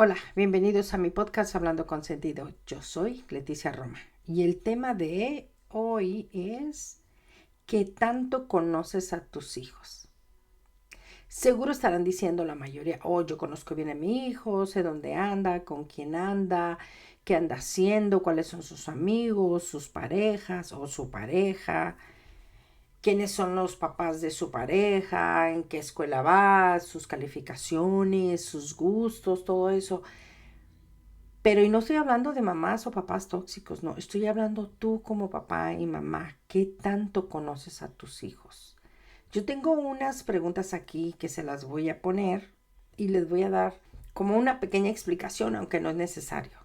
Hola, bienvenidos a mi podcast Hablando con Sentido. Yo soy Leticia Roma y el tema de hoy es ¿qué tanto conoces a tus hijos? Seguro estarán diciendo la mayoría, yo conozco bien a mi hijo, sé dónde anda, con quién anda, qué anda haciendo, cuáles son sus amigos, sus parejas o su pareja, quiénes son los papás de su pareja, en qué escuela va, sus calificaciones, sus gustos, todo eso. Pero y no estoy hablando de mamás o papás tóxicos, no, estoy hablando tú como papá y mamá, ¿qué tanto conoces a tus hijos? Yo tengo unas preguntas aquí que se las voy a poner y les voy a dar como una pequeña explicación, aunque no es necesario.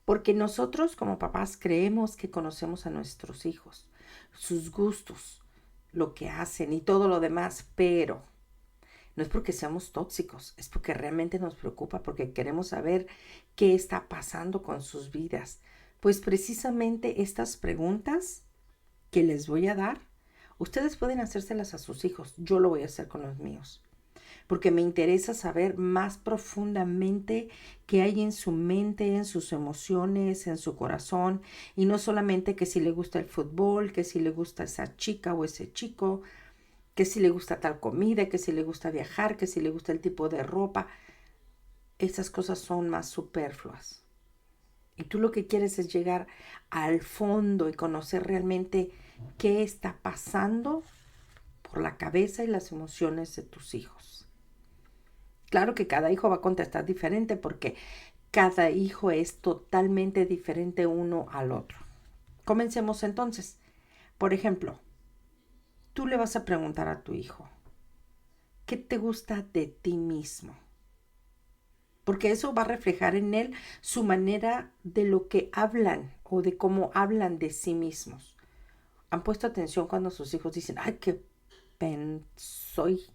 Porque nosotros como papás creemos que conocemos a nuestros hijos, sus gustos, lo que hacen y todo lo demás, pero no es porque seamos tóxicos, es porque realmente nos preocupa, porque queremos saber qué está pasando con sus vidas. Pues precisamente estas preguntas que les voy a dar, ustedes pueden hacérselas a sus hijos. Yo lo voy a hacer con los míos. Porque me interesa saber más profundamente qué hay en su mente, en sus emociones, en su corazón. Y no solamente que si le gusta el fútbol, que si le gusta esa chica o ese chico, que si le gusta tal comida, que si le gusta viajar, que si le gusta el tipo de ropa. Esas cosas son más superfluas. Y tú lo que quieres es llegar al fondo y conocer realmente qué está pasando por la cabeza y las emociones de tus hijos. Claro que cada hijo va a contestar diferente porque cada hijo es totalmente diferente uno al otro. Comencemos entonces. Por ejemplo, tú le vas a preguntar a tu hijo, ¿qué te gusta de ti mismo? Porque eso va a reflejar en él su manera de lo que hablan o de cómo hablan de sí mismos. ¿Han puesto atención cuando sus hijos dicen, ay, qué pen soy?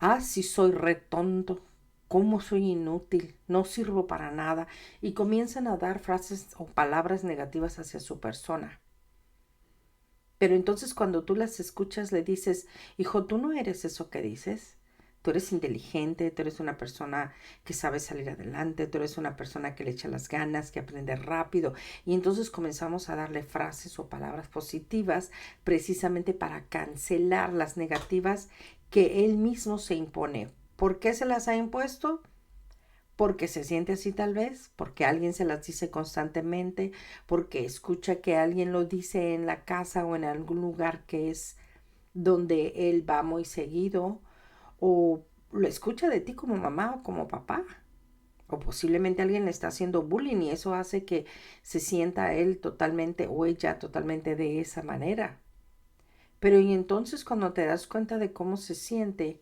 Ah, sí soy re tonto. ¿Cómo soy inútil? No sirvo para nada. Y comienzan a dar frases o palabras negativas hacia su persona. Pero entonces cuando tú las escuchas le dices, hijo, tú no eres eso que dices. Tú eres inteligente, tú eres una persona que sabe salir adelante, tú eres una persona que le echa las ganas, que aprende rápido. Y entonces comenzamos a darle frases o palabras positivas precisamente para cancelar las negativas que él mismo se impone. ¿Por qué se las ha impuesto? Porque se siente así tal vez, porque alguien se las dice constantemente, porque escucha que alguien lo dice en la casa o en algún lugar que es donde él va muy seguido, o lo escucha de ti como mamá o como papá, o posiblemente alguien le está haciendo bullying y eso hace que se sienta él totalmente o ella totalmente de esa manera. Pero y entonces cuando te das cuenta de cómo se siente,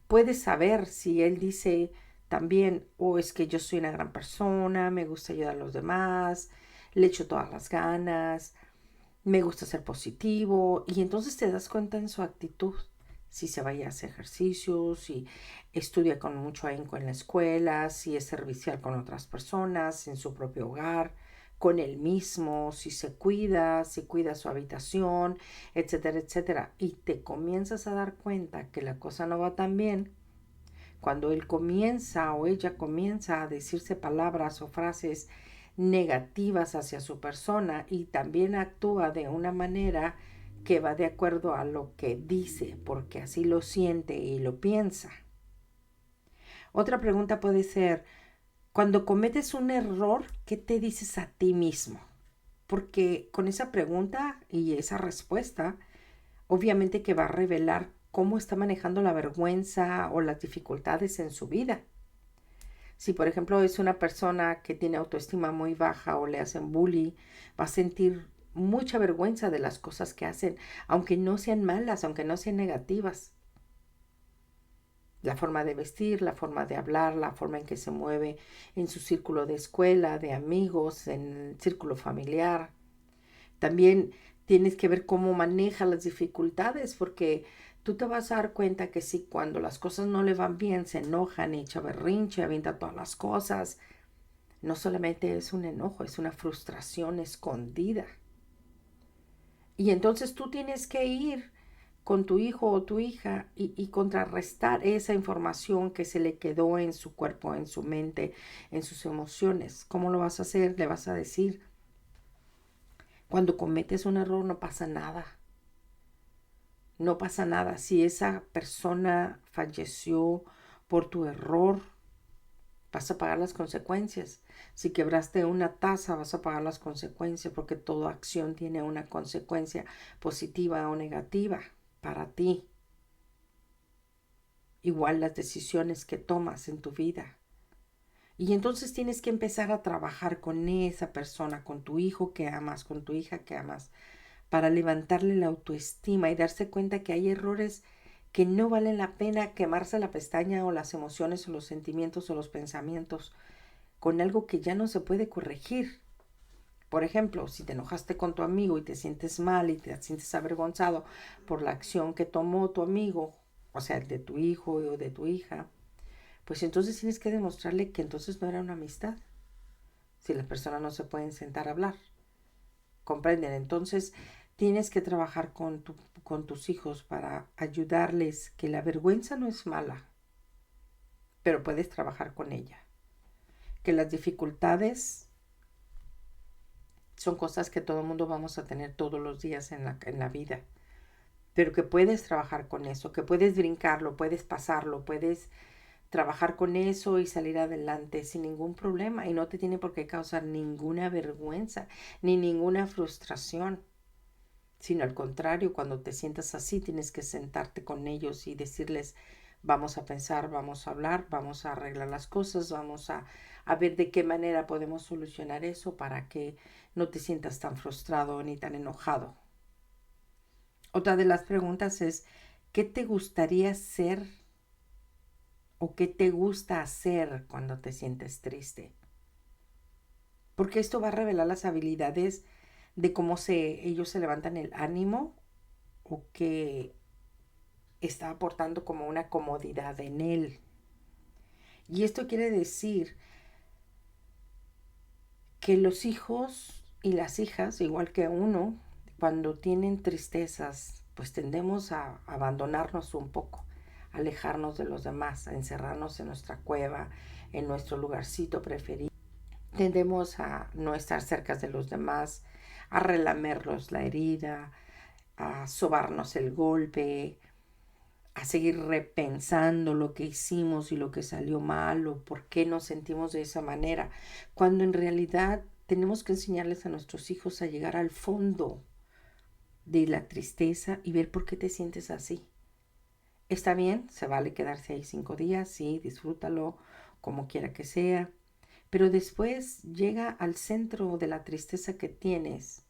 puedes saber si él dice también, es que yo soy una gran persona, me gusta ayudar a los demás, le echo todas las ganas, me gusta ser positivo, y entonces te das cuenta en su actitud, si se vaya a hacer ejercicios, si estudia con mucho ahínco en la escuela, si es servicial con otras personas, en su propio hogar, con él mismo, si cuida su habitación, etcétera, etcétera. Y te comienzas a dar cuenta que la cosa no va tan bien cuando él comienza o ella comienza a decirse palabras o frases negativas hacia su persona y también actúa de una manera que va de acuerdo a lo que dice, porque así lo siente y lo piensa. Otra pregunta puede ser, cuando cometes un error, ¿qué te dices a ti mismo? Porque con esa pregunta y esa respuesta, obviamente que va a revelar cómo está manejando la vergüenza o las dificultades en su vida. Si por ejemplo es una persona que tiene autoestima muy baja o le hacen bullying, va a sentir mucha vergüenza de las cosas que hacen, aunque no sean malas, aunque no sean negativas. La forma de vestir, la forma de hablar, la forma en que se mueve en su círculo de escuela, de amigos, en el círculo familiar. También tienes que ver cómo maneja las dificultades, porque tú te vas a dar cuenta que si cuando las cosas no le van bien, se enojan, echa berrinche, avienta todas las cosas, no solamente es un enojo, es una frustración escondida. Y entonces tú tienes que ir con tu hijo o tu hija y contrarrestar esa información que se le quedó en su cuerpo, en su mente, en sus emociones. ¿Cómo lo vas a hacer? Le vas a decir, cuando cometes un error no pasa nada. No pasa nada. Si esa persona falleció por tu error, vas a pagar las consecuencias. Si quebraste una taza, vas a pagar las consecuencias, porque toda acción tiene una consecuencia positiva o negativa para ti. Igual las decisiones que tomas en tu vida. Y entonces tienes que empezar a trabajar con esa persona, con tu hijo que amas, con tu hija que amas, para levantarle la autoestima y darse cuenta que hay errores que no valen la pena quemarse la pestaña o las emociones o los sentimientos o los pensamientos con algo que ya no se puede corregir. Por ejemplo, si te enojaste con tu amigo y te sientes mal y te sientes avergonzado por la acción que tomó tu amigo, o sea, el de tu hijo o de tu hija, pues entonces tienes que demostrarle que entonces no era una amistad. Si las personas no se pueden sentar a hablar, comprenden. Entonces tienes que trabajar con tus hijos para ayudarles que la vergüenza no es mala, pero puedes trabajar con ella. Que las dificultades son cosas que todo el mundo vamos a tener todos los días en la vida, pero que puedes trabajar con eso, que puedes brincarlo, puedes pasarlo, puedes trabajar con eso y salir adelante sin ningún problema, y no te tiene por qué causar ninguna vergüenza ni ninguna frustración, sino al contrario, cuando te sientas así tienes que sentarte con ellos y decirles, vamos a pensar, vamos a hablar, vamos a arreglar las cosas, vamos a ver de qué manera podemos solucionar eso para que no te sientas tan frustrado ni tan enojado. Otra de las preguntas es, ¿qué te gustaría ser o qué te gusta hacer cuando te sientes triste? Porque esto va a revelar las habilidades de cómo ellos se levantan el ánimo o que está aportando como una comodidad en él. Y esto quiere decir que los hijos y las hijas, igual que uno, cuando tienen tristezas, pues tendemos a abandonarnos un poco, a alejarnos de los demás, a encerrarnos en nuestra cueva, en nuestro lugarcito preferido. Tendemos a no estar cerca de los demás, a relamerlos la herida, a sobarnos el golpe, a seguir repensando lo que hicimos y lo que salió mal o por qué nos sentimos de esa manera, cuando en realidad tenemos que enseñarles a nuestros hijos a llegar al fondo de la tristeza y ver por qué te sientes así. Está bien, se vale quedarse ahí 5 días, sí, disfrútalo como quiera que sea, pero después llega al centro de la tristeza que tienes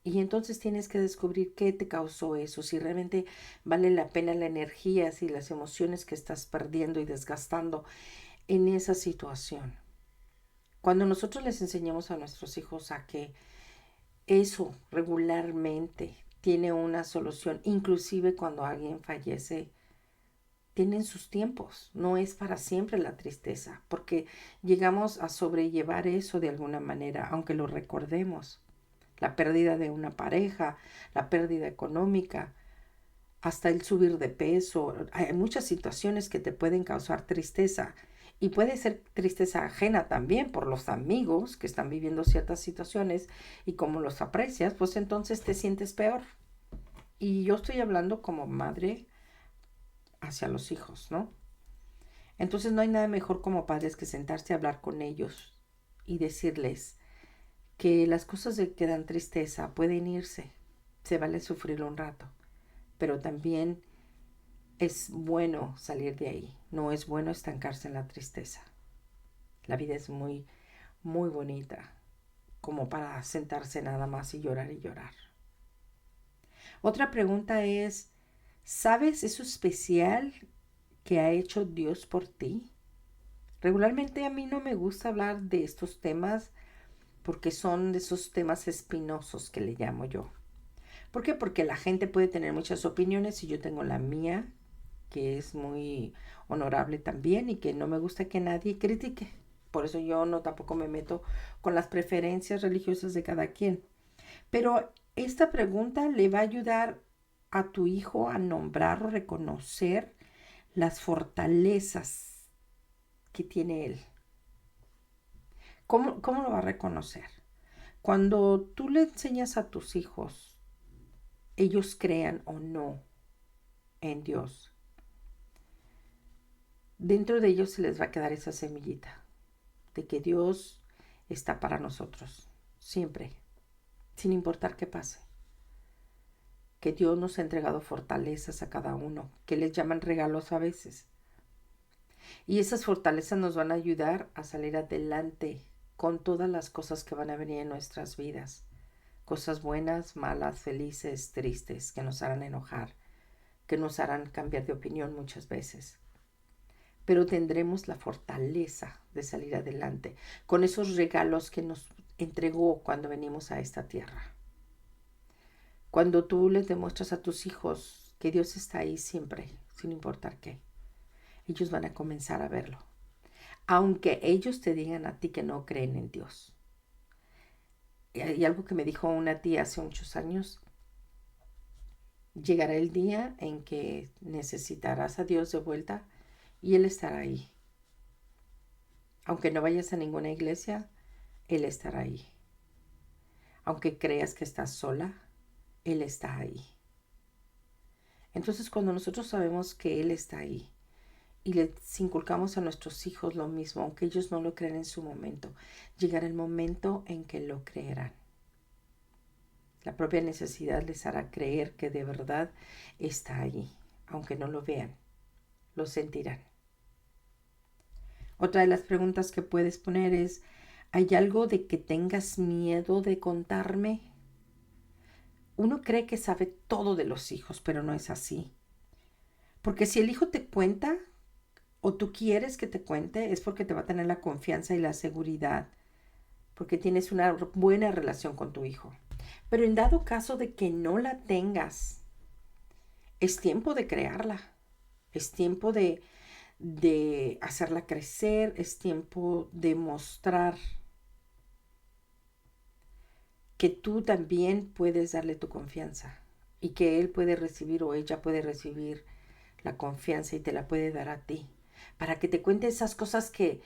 y entonces tienes que descubrir qué te causó eso, si realmente vale la pena la energía, si las emociones que estás perdiendo y desgastando en esa situación. Cuando nosotros les enseñamos a nuestros hijos a que eso regularmente tiene una solución, inclusive cuando alguien fallece, tienen sus tiempos, no es para siempre la tristeza, porque llegamos a sobrellevar eso de alguna manera, aunque lo recordemos. La pérdida de una pareja, la pérdida económica, hasta el subir de peso. Hay muchas situaciones que te pueden causar tristeza y puede ser tristeza ajena también por los amigos que están viviendo ciertas situaciones y como los aprecias, pues entonces te sientes peor. Y yo estoy hablando como madre hacia los hijos, ¿no? Entonces no hay nada mejor como padres que sentarse a hablar con ellos y decirles que las cosas que dan tristeza pueden irse, se vale sufrir un rato, pero también es bueno salir de ahí, no es bueno estancarse en la tristeza. La vida es muy, muy bonita como para sentarse nada más y llorar y llorar. Otra pregunta es, ¿sabes eso especial que ha hecho Dios por ti? Regularmente a mí no me gusta hablar de estos temas porque son de esos temas espinosos que le llamo yo. ¿Por qué? Porque la gente puede tener muchas opiniones y yo tengo la mía, que es muy honorable también y que no me gusta que nadie critique. Por eso yo no tampoco me meto con las preferencias religiosas de cada quien. Pero esta pregunta le va a ayudar a tu hijo a nombrar o reconocer las fortalezas que tiene él. ¿Cómo lo va a reconocer? Cuando tú le enseñas a tus hijos, ellos crean o no en Dios, dentro de ellos se les va a quedar esa semillita de que Dios está para nosotros, siempre, sin importar qué pase. Que Dios nos ha entregado fortalezas a cada uno, que les llaman regalos a veces. Y esas fortalezas nos van a ayudar a salir adelante con todas las cosas que van a venir en nuestras vidas. Cosas buenas, malas, felices, tristes, que nos harán enojar, que nos harán cambiar de opinión muchas veces. Pero tendremos la fortaleza de salir adelante con esos regalos que nos entregó cuando venimos a esta tierra. Cuando tú les demuestras a tus hijos que Dios está ahí siempre, sin importar qué, ellos van a comenzar a verlo. Aunque ellos te digan a ti que no creen en Dios. Y algo que me dijo una tía hace muchos años, llegará el día en que necesitarás a Dios de vuelta y Él estará ahí. Aunque no vayas a ninguna iglesia, Él estará ahí. Aunque creas que estás sola, Él está ahí. Entonces, cuando nosotros sabemos que Él está ahí y les inculcamos a nuestros hijos lo mismo, aunque ellos no lo crean en su momento, llegará el momento en que lo creerán. La propia necesidad les hará creer que de verdad está ahí, aunque no lo vean, lo sentirán. Otra de las preguntas que puedes poner es, ¿hay algo de que tengas miedo de contarme? Uno cree que sabe todo de los hijos, pero no es así. Porque si el hijo te cuenta o tú quieres que te cuente, es porque te va a tener la confianza y la seguridad, porque tienes una buena relación con tu hijo. Pero en dado caso de que no la tengas, es tiempo de crearla, es tiempo de hacerla crecer, es tiempo de mostrar que tú también puedes darle tu confianza y que él puede recibir o ella puede recibir la confianza y te la puede dar a ti, para que te cuente esas cosas que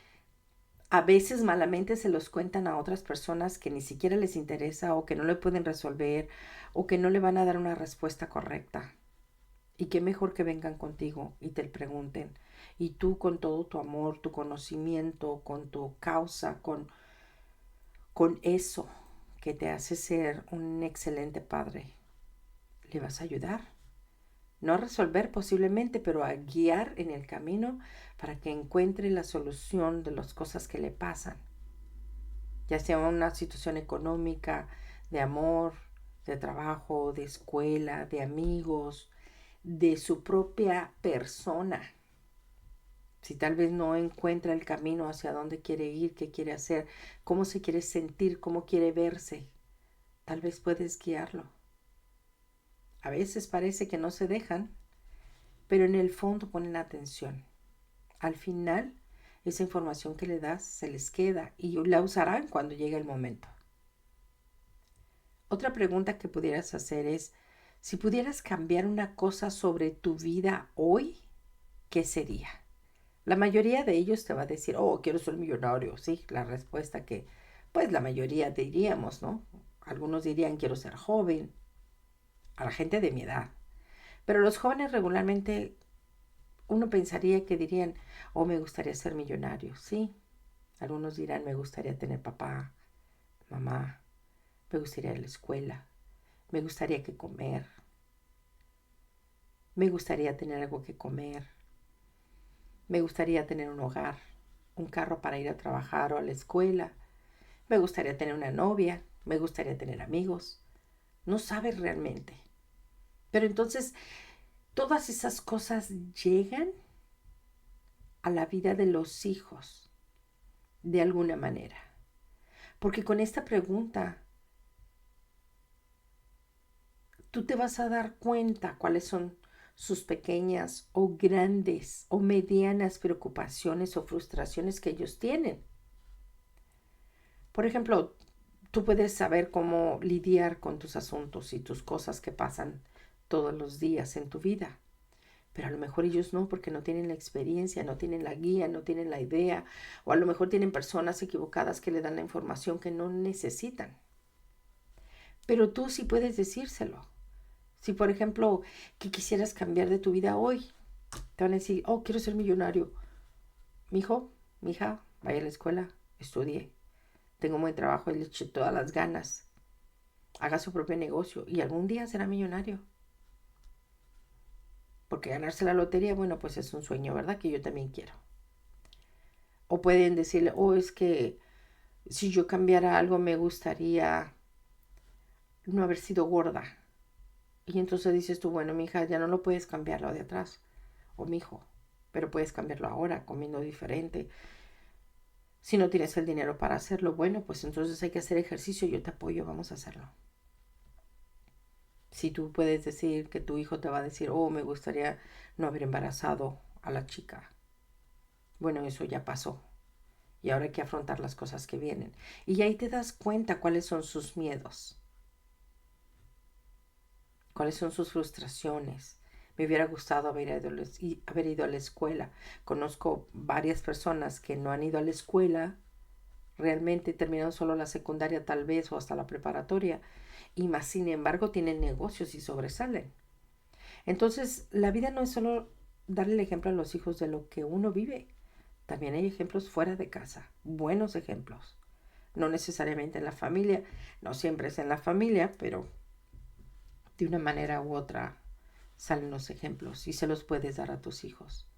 a veces malamente se los cuentan a otras personas que ni siquiera les interesa o que no le pueden resolver o que no le van a dar una respuesta correcta. Y qué mejor que vengan contigo y te pregunten. Y tú con todo tu amor, tu conocimiento, con tu causa, con eso que te hace ser un excelente padre, le vas a ayudar. No a resolver posiblemente, pero a guiar en el camino para que encuentre la solución de las cosas que le pasan. Ya sea una situación económica, de amor, de trabajo, de escuela, de amigos, de su propia persona. Si tal vez no encuentra el camino hacia dónde quiere ir, qué quiere hacer, cómo se quiere sentir, cómo quiere verse, tal vez puedes guiarlo. A veces parece que no se dejan, pero en el fondo ponen atención. Al final, esa información que le das se les queda y la usarán cuando llegue el momento. Otra pregunta que pudieras hacer es, si pudieras cambiar una cosa sobre tu vida hoy, ¿qué sería? La mayoría de ellos te va a decir, oh, quiero ser millonario, sí, la respuesta que, pues la mayoría diríamos, ¿no? Algunos dirían, quiero ser joven, a la gente de mi edad. Pero los jóvenes regularmente, uno pensaría que dirían, oh, me gustaría ser millonario, sí. Algunos dirán, me gustaría tener papá, mamá, me gustaría ir a la escuela, me gustaría que comer, me gustaría tener algo que comer, me gustaría tener un hogar, un carro para ir a trabajar o a la escuela, me gustaría tener una novia, me gustaría tener amigos. No sabes realmente. Pero entonces, todas esas cosas llegan a la vida de los hijos de alguna manera. Porque con esta pregunta, tú te vas a dar cuenta cuáles son sus pequeñas o grandes o medianas preocupaciones o frustraciones que ellos tienen. Por ejemplo, tú puedes saber cómo lidiar con tus asuntos y tus cosas que pasan todos los días en tu vida. Pero a lo mejor ellos no, porque no tienen la experiencia, no tienen la guía, no tienen la idea, o a lo mejor tienen personas equivocadas que le dan la información que no necesitan. Pero tú sí puedes decírselo. Si, por ejemplo, que quisieras cambiar de tu vida hoy, te van a decir, oh, quiero ser millonario. Mijo, mija, vaya a la escuela, estudie, tengo un buen trabajo y le eché todas las ganas. Haga su propio negocio y algún día será millonario. Porque ganarse la lotería, bueno, pues es un sueño, ¿verdad? Que yo también quiero. O pueden decirle, oh, es que si yo cambiara algo me gustaría no haber sido gorda. Y entonces dices tú, bueno, mija, ya no lo puedes cambiar lo de atrás. O mijo, pero puedes cambiarlo ahora, comiendo diferente. Si no tienes el dinero para hacerlo, bueno, pues entonces hay que hacer ejercicio, yo te apoyo, vamos a hacerlo. Si tú puedes decir que tu hijo te va a decir, oh, me gustaría no haber embarazado a la chica. Bueno, eso ya pasó. Y ahora hay que afrontar las cosas que vienen. Y ahí te das cuenta cuáles son sus miedos, cuáles son sus frustraciones. Me hubiera gustado haber ido a la escuela. Conozco varias personas que no han ido a la escuela, realmente terminaron solo la secundaria tal vez o hasta la preparatoria, y más sin embargo tienen negocios y sobresalen. Entonces, la vida no es solo darle el ejemplo a los hijos de lo que uno vive. También hay ejemplos fuera de casa, buenos ejemplos. No necesariamente en la familia, no siempre es en la familia, pero de una manera u otra salen los ejemplos y se los puedes dar a tus hijos.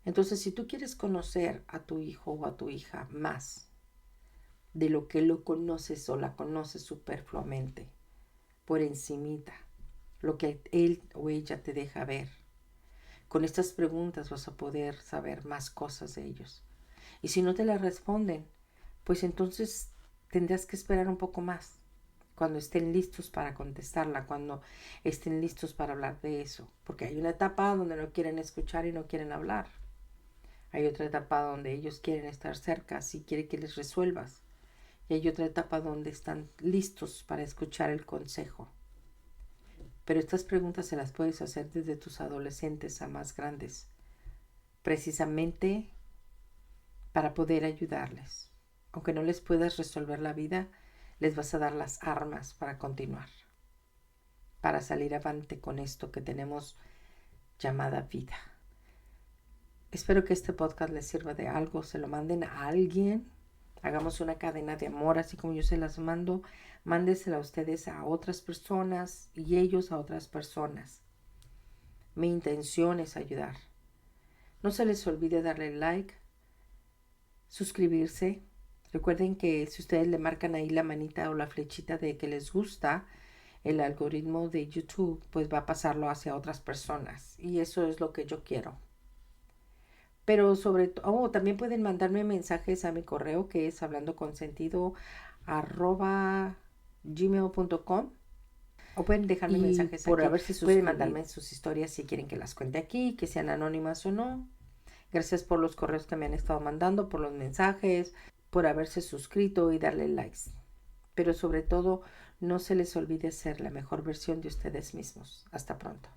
Entonces, si tú quieres conocer a tu hijo o a tu hija más de lo que lo conoces o la conoces superfluamente, por encimita, lo que él o ella te deja ver. Con estas preguntas vas a poder saber más cosas de ellos. Y si no te las responden, pues entonces tendrás que esperar un poco más, cuando estén listos para contestarla, cuando estén listos para hablar de eso. Porque hay una etapa donde no quieren escuchar y no quieren hablar. Hay otra etapa donde ellos quieren estar cerca, si quieren que les resuelvas. Y hay otra etapa donde están listos para escuchar el consejo. Pero estas preguntas se las puedes hacer desde tus adolescentes a más grandes, precisamente para poder ayudarles. Aunque no les puedas resolver la vida, les vas a dar las armas para continuar, para salir avante con esto que tenemos llamada vida. Espero que este podcast les sirva de algo, se lo manden a alguien. Hagamos una cadena de amor, así como yo se las mando, mándesela a ustedes a otras personas y ellos a otras personas. Mi intención es ayudar. No se les olvide darle like, suscribirse. Recuerden que si ustedes le marcan ahí la manita o la flechita de que les gusta, el algoritmo de YouTube pues va a pasarlo hacia otras personas. Y eso es lo que yo quiero. Pero sobre todo, también pueden mandarme mensajes a mi correo que es hablandoconsentido@gmail.com, o pueden dejarme mensajes por aquí. Pueden mandarme sus historias si quieren que las cuente aquí, que sean anónimas o no. Gracias por los correos que me han estado mandando, por los mensajes, por haberse suscrito y darle likes. Pero sobre todo, no se les olvide ser la mejor versión de ustedes mismos. Hasta pronto.